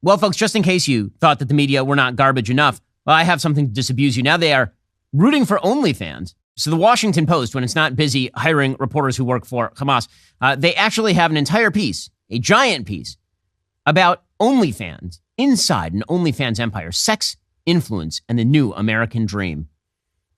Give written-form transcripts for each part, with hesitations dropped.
Well, folks, just in case you thought that the media were not garbage enough, well, I have something to disabuse you. Now they are rooting for OnlyFans. So the Washington Post, when it's not busy hiring reporters who work for Hamas, they actually have an entire piece, a giant piece, about OnlyFans, inside an OnlyFans empire, sex, influence, and the new American dream.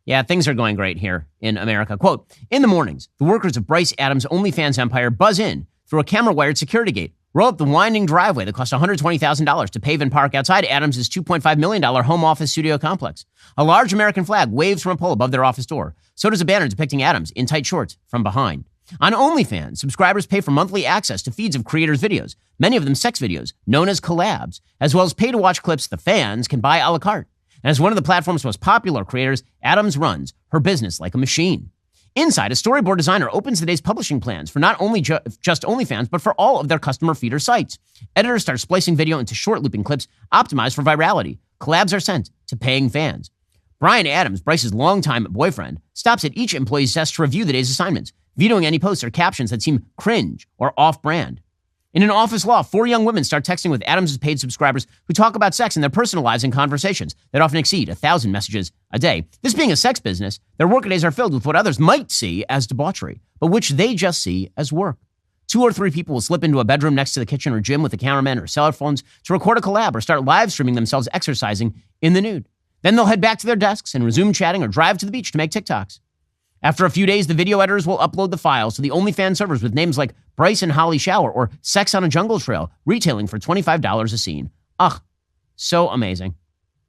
Yeah, things are going great here in America. Quote, in the mornings, the workers of Bryce Adams' OnlyFans empire buzz in through a camera-wired security gate, roll up the winding driveway that cost $120,000 to pave and park outside Adams' $2.5 million home office studio complex. A large American flag waves from a pole above their office door. So does a banner depicting Adams in tight shorts from behind. On OnlyFans, subscribers pay for monthly access to feeds of creators' videos, many of them sex videos, known as collabs, as well as pay-to-watch clips the fans can buy a la carte. And as one of the platform's most popular creators, Adams runs her business like a machine. Inside, a storyboard designer opens the day's publishing plans for not only just OnlyFans, but for all of their customer feeder sites. Editors start splicing video into short looping clips optimized for virality. Collabs are sent to paying fans. Brian Adams, Bryce's longtime boyfriend, stops at each employee's desk to review the day's assignments, vetoing any posts or captions that seem cringe or off-brand. In an office loft, 4 young women start texting with Adams' paid subscribers who talk about sex in their personal lives and conversations that often exceed 1,000 messages a day. This being a sex business, their workdays are filled with what others might see as debauchery, but which they just see as work. 2 or 3 people will slip into a bedroom next to the kitchen or gym with the cameramen or cell phones to record a collab or start live streaming themselves exercising in the nude. Then they'll head back to their desks and resume chatting or drive to the beach to make TikToks. After a few days, the video editors will upload the files to the OnlyFans servers with names like Bryce and Holly Shower or Sex on a Jungle Trail, retailing for $25 a scene. Ugh, so amazing.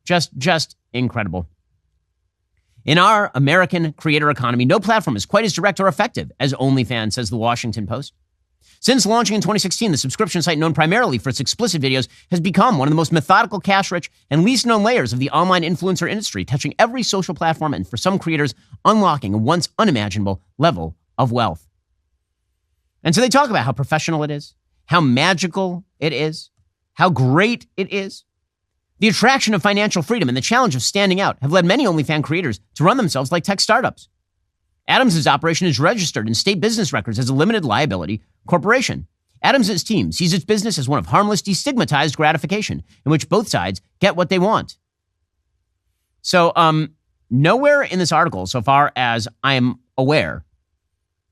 Just incredible. In our American creator economy, no platform is quite as direct or effective as OnlyFans, says the Washington Post. Since launching in 2016, the subscription site, known primarily for its explicit videos, has become one of the most methodical, cash-rich, and least-known layers of the online influencer industry, touching every social platform and, for some creators, unlocking a once unimaginable level of wealth. And so they talk about how professional it is, how magical it is, how great it is. The attraction of financial freedom and the challenge of standing out have led many OnlyFans creators to run themselves like tech startups. Adams' operation is registered in state business records as a limited liability corporation. Adams' team sees its business as one of harmless, destigmatized gratification in which both sides get what they want. So, nowhere in this article, so far as I am aware,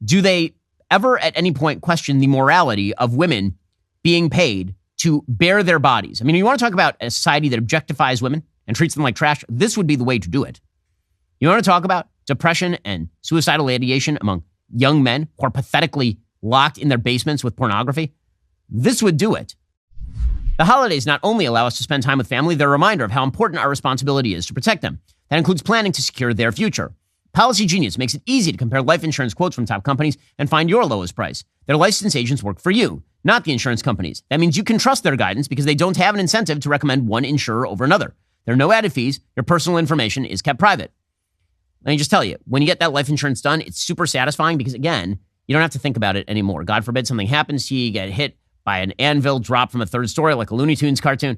do they ever at any point question the morality of women being paid to bare their bodies. I mean, you want to talk about a society that objectifies women and treats them like trash? This would be the way to do it. You want to talk about depression and suicidal ideation among young men who are pathetically locked in their basements with pornography? This would do it. The holidays not only allow us to spend time with family, they're a reminder of how important our responsibility is to protect them. That includes planning to secure their future. Policy Genius makes it easy to compare life insurance quotes from top companies and find your lowest price. Their licensed agents work for you, not the insurance companies. That means you can trust their guidance because they don't have an incentive to recommend one insurer over another. There are no added fees. Your personal information is kept private. Let me just tell you, when you get that life insurance done, it's super satisfying because, again, you don't have to think about it anymore. God forbid something happens to you, you get hit by an anvil dropped from a third story like a Looney Tunes cartoon.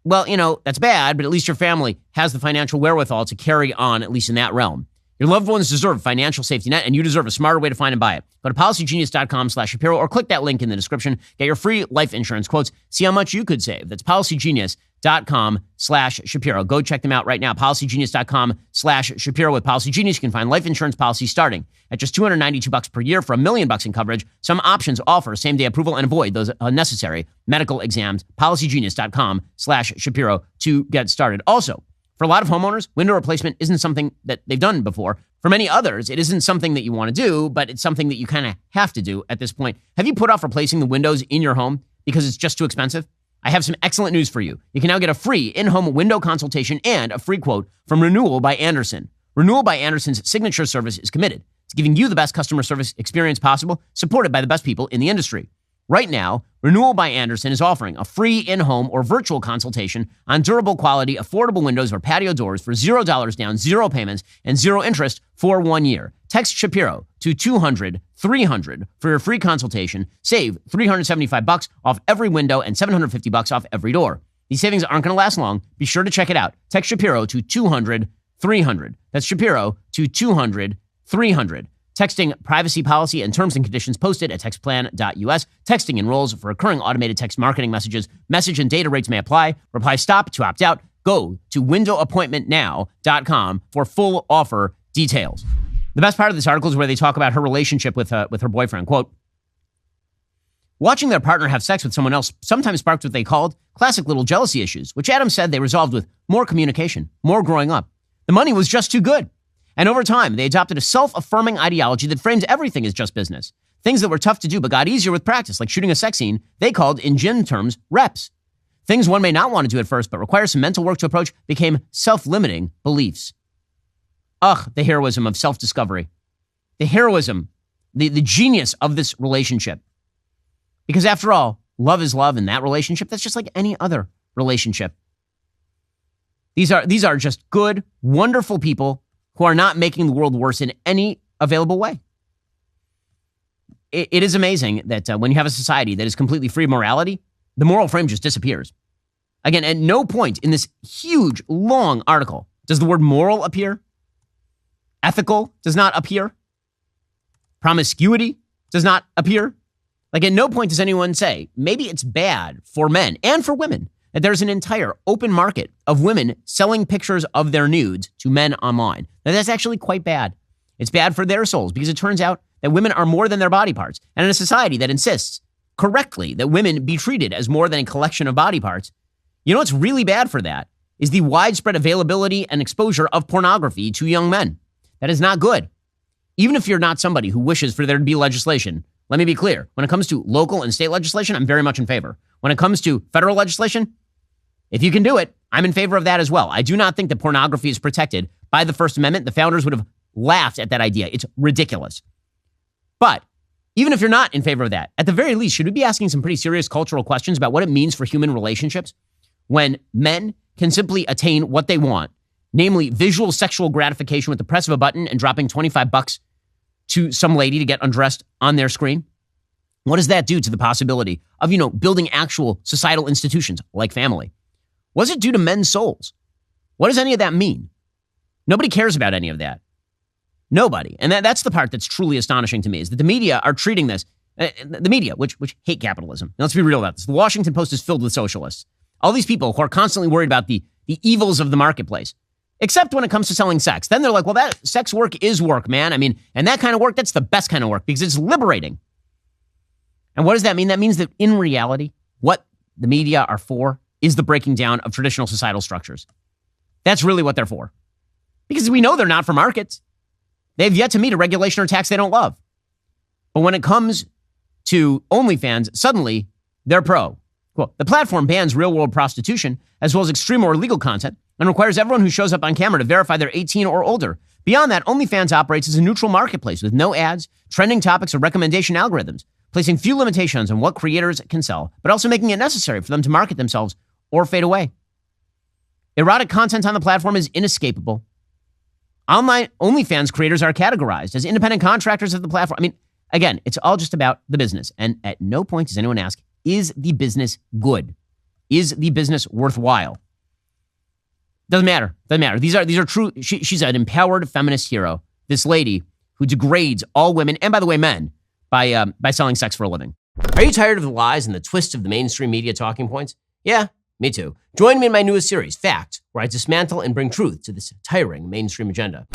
Well, that's bad, but at least your family has the financial wherewithal to carry on, at least in that realm. Your loved ones deserve a financial safety net, and you deserve a smarter way to find and buy it. Go to policygenius.com/Shapiro or click that link in the description. Get your free life insurance quotes. See how much you could save. That's policygenius.com/Shapiro. Go check them out right now. Policygenius.com/Shapiro. With Policy Genius, you can find life insurance policies starting at just $292 per year for $1 million in coverage. Some options offer same-day approval and avoid those unnecessary medical exams. Policygenius.com/Shapiro to get started. Also, for a lot of homeowners, window replacement isn't something that they've done before. For many others, it isn't something that you want to do, but it's something that you kind of have to do at this point. Have you put off replacing the windows in your home because it's just too expensive? I have some excellent news for you. You can now get a free in-home window consultation and a free quote from Renewal by Andersen. Renewal by Andersen's signature service is committed to giving you the best customer service experience possible, supported by the best people in the industry. Right now, Renewal by Andersen is offering a free in-home or virtual consultation on durable quality, affordable windows or patio doors for $0 down, 0 payments, and 0 interest for 1 year. Text Shapiro to 200-300 for your free consultation. Save $375 off every window and $750 off every door. These savings aren't going to last long. Be sure to check it out. Text Shapiro to 200-300. That's Shapiro to 200-300. Texting privacy policy and terms and conditions posted at textplan.us. Texting enrolls for recurring automated text marketing messages. Message and data rates may apply. Reply stop to opt out. Go to windowappointmentnow.com for full offer details. The best part of this article is where they talk about her relationship with her boyfriend. Quote, watching their partner have sex with someone else sometimes sparked what they called classic little jealousy issues, which Adams said they resolved with more communication, more growing up. The money was just too good. And over time, they adopted a self-affirming ideology that frames everything as just business. Things that were tough to do but got easier with practice, like shooting a sex scene, they called, in gym terms, reps. Things one may not want to do at first but require some mental work to approach became self-limiting beliefs. Ugh, the heroism of self-discovery. The heroism, the genius of this relationship. Because after all, love is love, and that relationship, that's just like any other relationship. These are just good, wonderful people who are not making the world worse in any available way. It is amazing that when you have a society that is completely free of morality, the moral frame just disappears. Again, at no point in this huge, long article does the word moral appear. Ethical does not appear. Promiscuity does not appear. Like, at no point does anyone say, maybe it's bad for men and for women that there's an entire open market of women selling pictures of their nudes to men online. Now, that's actually quite bad. It's bad for their souls because it turns out that women are more than their body parts. And in a society that insists correctly that women be treated as more than a collection of body parts, you know what's really bad for that is the widespread availability and exposure of pornography to young men. That is not good. Even if you're not somebody who wishes for there to be legislation, let me be clear. When it comes to local and state legislation, I'm very much in favor. When it comes to federal legislation, if you can do it, I'm in favor of that as well. I do not think that pornography is protected by the First Amendment. The founders would have laughed at that idea. It's ridiculous. But even if you're not in favor of that, at the very least, should we be asking some pretty serious cultural questions about what it means for human relationships when men can simply attain what they want, namely visual sexual gratification with the press of a button and dropping $25 to some lady to get undressed on their screen? What does that do to the possibility of, building actual societal institutions like family? What does it do to men's souls? What does any of that mean? Nobody cares about any of that. Nobody. And that's the part that's truly astonishing to me, is that the media are treating this, the media, which hate capitalism. Now, let's be real about this. The Washington Post is filled with socialists. All these people who are constantly worried about the evils of the marketplace, except when it comes to selling sex. Then they're like, well, that sex work is work, man. I mean, and that kind of work, that's the best kind of work because it's liberating. And what does that mean? That means that in reality, what the media are for is the breaking down of traditional societal structures. That's really what they're for. Because we know they're not for markets. They've yet to meet a regulation or tax they don't love. But when it comes to OnlyFans, suddenly they're pro. Quote, the platform bans real-world prostitution as well as extreme or illegal content and requires everyone who shows up on camera to verify they're 18 or older. Beyond that, OnlyFans operates as a neutral marketplace with no ads, trending topics, or recommendation algorithms, placing few limitations on what creators can sell, but also making it necessary for them to market themselves or fade away. Erotic content on the platform is inescapable. Online OnlyFans creators are categorized as independent contractors of the platform. I mean, again, it's all just about the business. And at no point does anyone ask, is the business good? Is the business worthwhile? Doesn't matter. Doesn't matter. These are true. She's an empowered feminist hero. This lady who degrades all women, and by the way, men, by selling sex for a living. Are you tired of the lies and the twists of the mainstream media talking points? Yeah, me too. Join me in my newest series, Fact, where I dismantle and bring truth to this tiring mainstream agenda.